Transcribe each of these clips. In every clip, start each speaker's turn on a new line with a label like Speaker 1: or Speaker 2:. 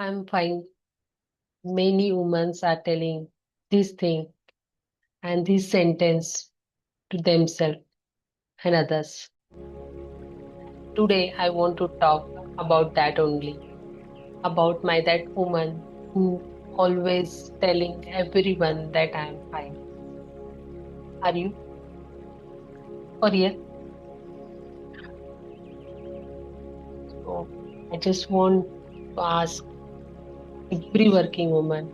Speaker 1: I'm fine. Many women are telling this thing and this sentence to themselves and others. Today, I want to talk about that only. About my that woman who always telling everyone that I'm fine. Are you? Or yes? So I just want to ask every working woman,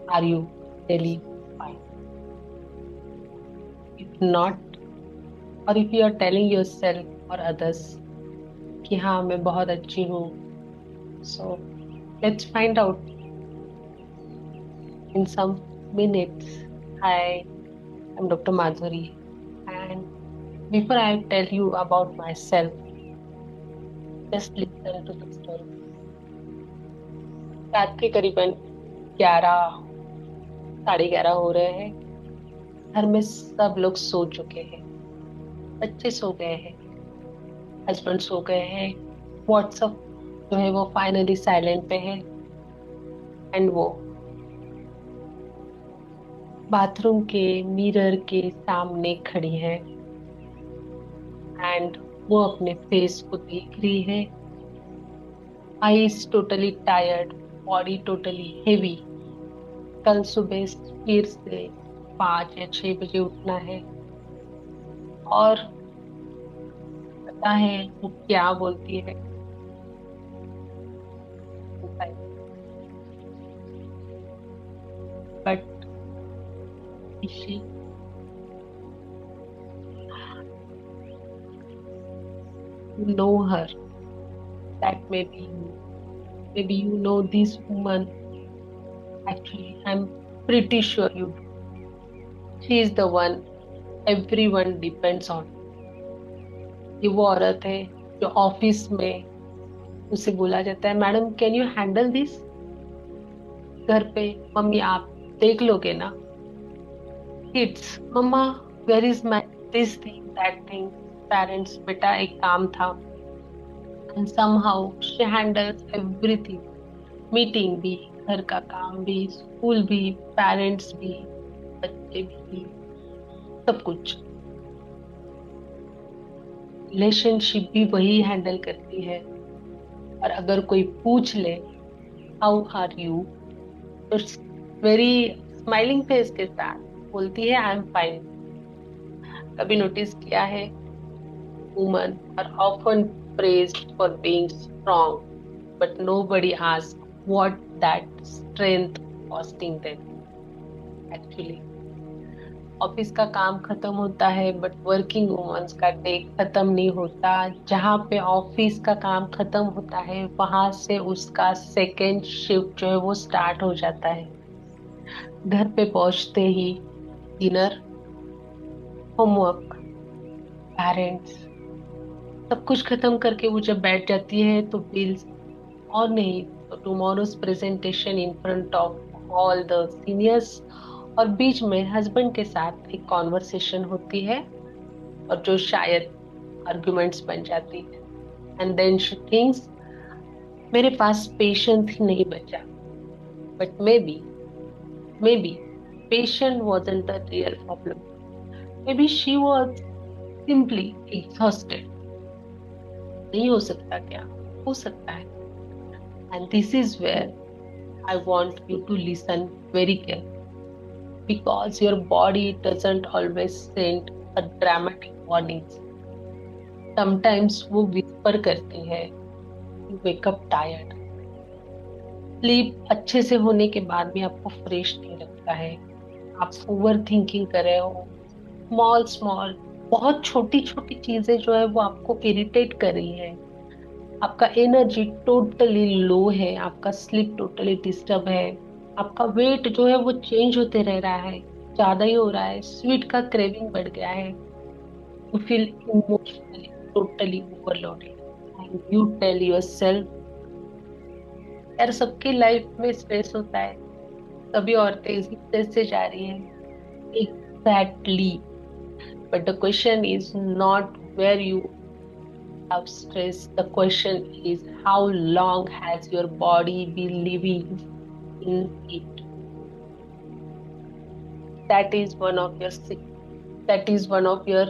Speaker 1: are you really fine? If not, or if you are telling yourself or others कि हाँ मैं बहुत अच्छी हूँ, so let's find out in some minutes. Hi, I'm Dr. Madhuri, and before I tell you about myself, just listen to the story. रात के करीबन 11 11:30 हो रहे हैं। घर में सब लोग सो चुके हैं। बच्चे सो गए हैं। हस्बैंड सो गए हैं। व्हाट्सएप जो है वो फाइनली साइलेंट पे है। एंड वो बाथरूम के मिरर के सामने खड़ी है। एंड वो अपने फेस को देख रही है। Eyes totally tired, body totally heavy. कल सुबह फिर से 5 या 6 बजे उठना है। और पता है वो क्या बोलती है? But she know her, that maybe you know this woman. Actually, I'm pretty sure you do. She is the one everyone depends on. ये वो औरत है जो ऑफिस में उसे बोला जाता है, madam can you handle this? घर पे मम्मी आप देख लोगे ना? Kids, mama where is my this thing that thing. Parents, बेटा एक काम था। And somehow she handles everything, meeting भी, घर का काम भी, स्कूल भी, पेरेंट्स भी, बच्चे भी, सब कुछ। रिलेशनशिप भी वही हैंडल करती है। और अगर कोई पूछ ले हाउ आर यू, तो वेरी स्माइलिंग फेस के साथ बोलती है आई एम फाइन। कभी नोटिस किया है? Woman are often praised for being strong, but nobody asks what that strength costing them actually. Office का काम खत्म होता है बट वर्किंग वुमेन्स का डे खत्म नहीं होता। जहाँ पे ऑफिस का काम खत्म होता है वहां से उसका सेकेंड शिफ्ट जो है वो स्टार्ट हो जाता है। घर पे पहुंचते ही डिनर, होमवर्क, पेरेंट्स, सब कुछ खत्म करके वो जब बैठ जाती है तो बिल्स, और नहीं तो tomorrow's presentation in front of all the seniors. और बीच में हस्बैंड के साथ एक कॉन्वर्सेशन होती है और जो शायद आर्गुमेंट्स बन जाती है। एंड देन शी थिंक्स मेरे पास पेशेंस ही नहीं बचा। But may be patient wasn't the real problem. Maybe she was simply exhausted. नहीं हो सकता क्या? हो सकता है। And this is where I want you to listen very carefully, because your body doesn't always send a dramatic warnings. Sometimes वो whisper करती है, you wake up tired. Sleep अच्छे से होने के बाद भी आपको फ्रेश नहीं लगता है। आप ओवर थिंकिंग कर रहे हो। स्मॉल स्मॉल, बहुत छोटी छोटी चीजें जो है वो आपको इरिटेट कर रही है। आपका एनर्जी टोटली लो है। आपका स्लीप टोटली डिस्टर्ब है। आपका वेट जो है वो चेंज होते रह रहा है, ज्यादा ही हो रहा है। स्वीट का क्रेविंग बढ़ गया है। You feel emotionally totally overloaded and you tell yourself, यार सबकी लाइफ में स्ट्रेस होता है, सभी औरतें इसी स्ट्रेस से जा रही हैं। Exactly, but the question is not where you have stress, the question is how long has your body been living in it? That is one of your that is one of your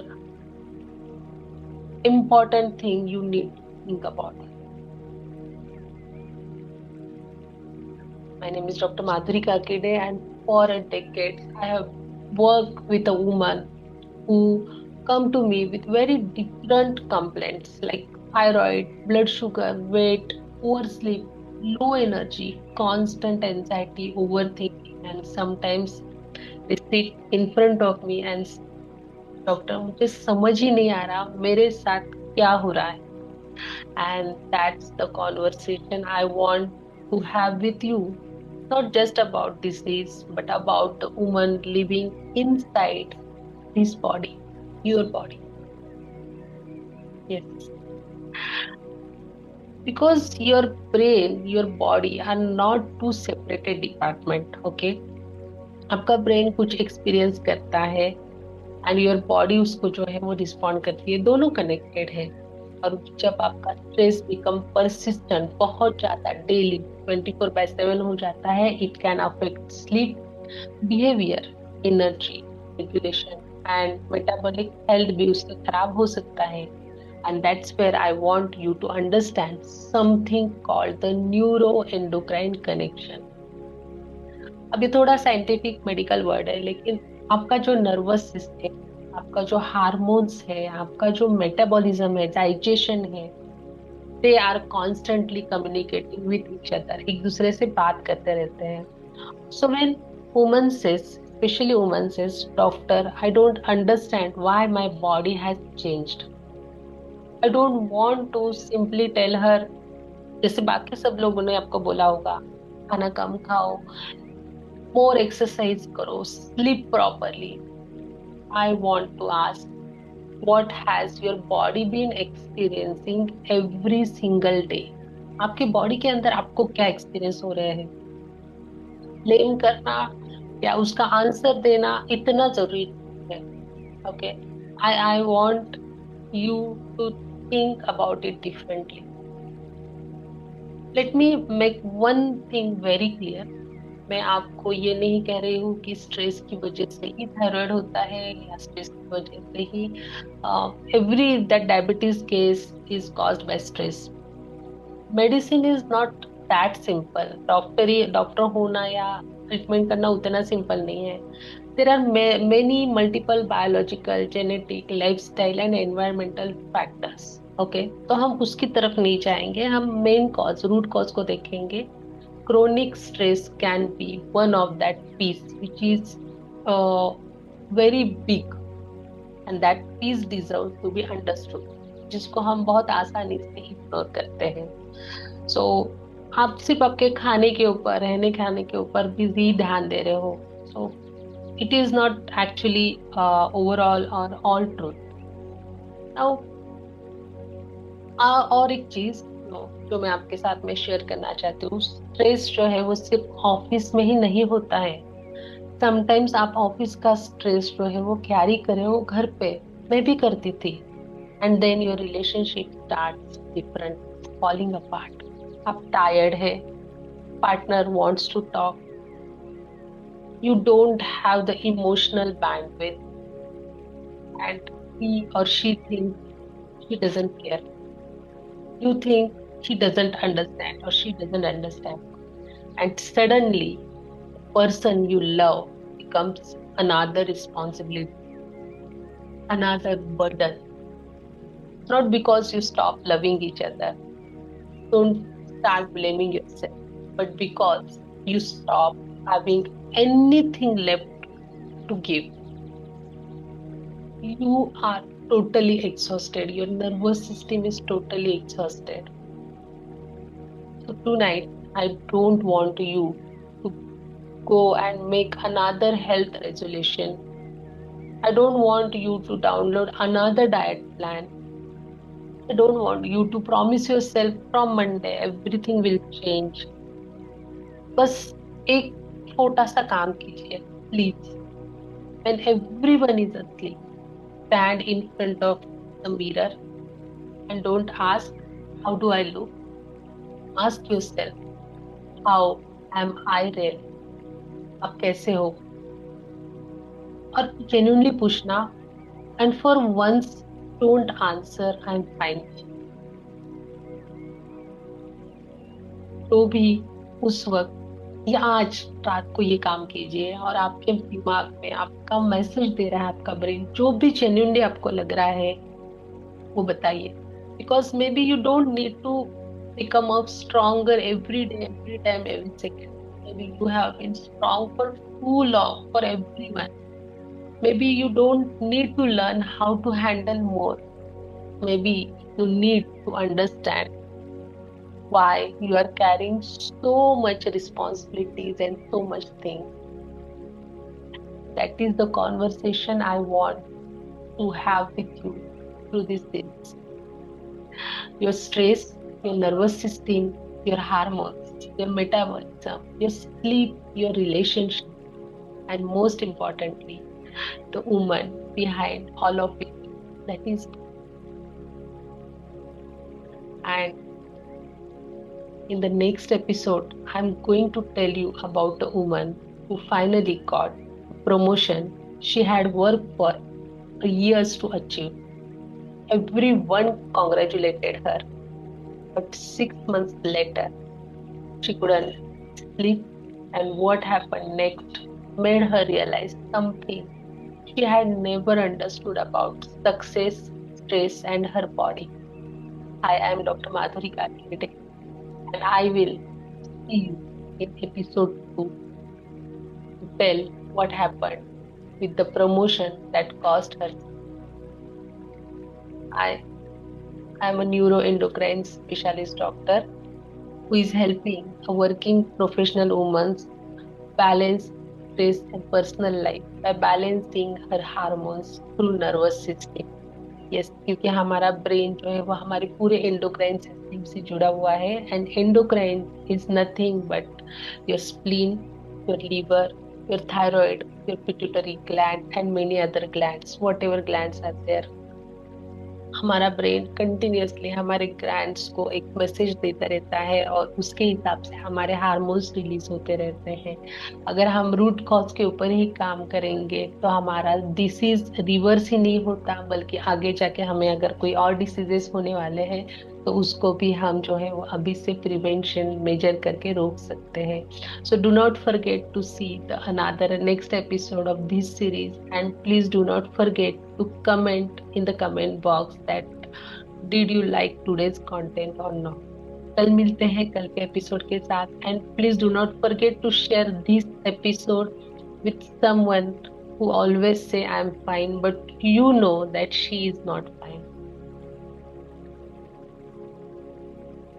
Speaker 1: important thing you need to think about. My name is Dr. Madhuri Kakide, and for a decade I have worked with a woman who come to me with very different complaints like thyroid, blood sugar, weight, poor sleep, low energy, constant anxiety, overthinking, and sometimes they sit in front of me and say, doctor मुझे समझ ही नहीं आ रहा मेरे साथ क्या हो रहा है. And that's the conversation I want to have with you. Not just about disease, but about the woman living inside this body, your body. Yes. Because your brain, your body are not two separated department, okay? आपका brain कुछ experience करता है and your body उसको जो है वो respond करती है, दोनों कनेक्टेड है. और जब आपका स्ट्रेस बिकम परसिस्टेंट, बहुत ज्यादा डेली 24/7 हो जाता है, it can affect sleep, behaviour, energy, regulation and metabolic health भी उससे खराब हो सकता है. And that's where I want you to understand something called the neuroendocrine connection. अब ये थोड़ा साइंटिफिक मेडिकल वर्ड है, लेकिन आपका जो नर्वस सिस्टम, आपका जो हार्मोन्स है, आपका जो मेटाबॉलिज्म है, डाइजेशन है, they are constantly communicating with each other, एक दूसरे से बात करते रहते हैं. So when woman says, specially woman says, doctor I don't understand why my body has changed, I don't want to simply tell her, जैसे बाकी सब लोगों ने आपको बोला होगा, खाना कम खाओ, मोर एक्सरसाइज करो, sleep properly. I want to ask, what has your body been experiencing every single day? आपके बॉडी के अंदर आपको क्या एक्सपीरियंस हो रहे हैं? ब्लेम करना या उसका आंसर देना इतना जरूरी है. Okay, I want you to think about it differently. Let me make one thing very clear. मैं आपको ये नहीं कह रही हूँ कि स्ट्रेस की वजह से ही थायराइड होता है या स्ट्रेस की वजह से ही every that diabetes case is caused by stress. Medicine is not that simple. Doctor होना या ट्रीटमेंट करना उतना सिंपल नहीं है. There are many multiple biological, genetic, lifestyle and environmental factors. Okay, तो हम उसकी तरफ नहीं जाएंगे, हम मेन कॉज, रूट कॉज को देखेंगे. Chronic stress can be one of that piece which is very big, and that piece deserves to be understood, जिसको हम बहुत आसानी से इग्नोर करते हैं. So आप सिर्फ आपके खाने के ऊपर, रहने खाने के ऊपर बिजी ध्यान दे रहे हो. So it is not actually overall or all truth. Now, और एक चीज जो मैं आपके साथ में शेयर करना चाहती हूँ, स्ट्रेस जो है वो सिर्फ ऑफिस में ही नहीं होता है. समटाइम्स आप ऑफिस का स्ट्रेस जो है वो कैरी करे हो घर पे, मैं भी करती थी. And then your relationship starts different, falling apart. आप टायर्ड है, partner wants to talk, you don't have the emotional bandwidth, and he or she thinks she doesn't care. You think she doesn't understand or she doesn't understand. And suddenly, the person you love becomes another responsibility, another burden. Not because you stop loving each other. Don't start blaming yourself, but because you stop having anything left to give. You are totally exhausted. Your nervous system is totally exhausted. So tonight, I don't want you to go and make another health resolution. I don't want you to download another diet plan. I don't want you to promise yourself from Monday everything will change. बस एक छोटा सा काम कीजिए, please. When everyone is asleep, stand in front of the mirror And don't ask, how do I look? Ask yourself, how am I really? आप कैसे हो? और genuinely पूछना, and for once don't answer I'm fine. तो भी उस वक्त या आज रात को ये काम कीजिए, और आपके दिमाग में आपका मैसेज दे रहा है आपका ब्रेन, जो भी जेन्युइनली आपको लग रहा है वो बताइए. Because maybe you don't need to become up stronger every day, every time, every second. Maybe you have been strong for too long for everyone. Maybe you don't need to learn how to handle more. Maybe you need to understand why you are carrying so much responsibilities and so much things. That is the conversation I want to have with you through this series. Your stress, your nervous system, your hormones, your metabolism, your sleep, your relationship, and most importantly, the woman behind all of it. That is, and in the next episode, I'm going to tell you about a woman who finally got a promotion she had worked for years to achieve. Everyone congratulated her, but 6 months later, she couldn't sleep, and what happened next made her realize something she had never understood about success, stress, and her body. I am Dr. Madhuri Karkide, and I will see you in episode 2 to tell what happened with the promotion that cost her. I am a neuroendocrine specialist doctor who is helping a working professional woman balance stress and personal life by balancing her hormones through nervous system. Yes, क्योंकि हमारा brain जो है वो हमारे पूरे endocrine system से जुड़ा हुआ है. And endocrine is nothing but your spleen, your liver, your thyroid, your pituitary gland and many other glands, whatever glands are there. हमारा ब्रेन कंटिन्यूअसली हमारे ग्लैंड्स को एक मैसेज देता रहता है, और उसके हिसाब से हमारे हार्मोन्स रिलीज होते रहते हैं. अगर हम रूट कॉज के ऊपर ही काम करेंगे तो हमारा डिसीज रिवर्स ही नहीं होता, बल्कि आगे जाके हमें अगर कोई और डिसीजेस होने वाले हैं तो उसको भी हम जो है वो अभी से प्रिवेंशन मेजर करके रोक सकते हैं. So do not forget to see the another next episode of this series, and please do not forget to comment in the comment box that did you like today's content or not. कल मिलते हैं कल के episode के साथ, and please do not forget to share this episode with someone who always say I am fine but you know that she is not fine.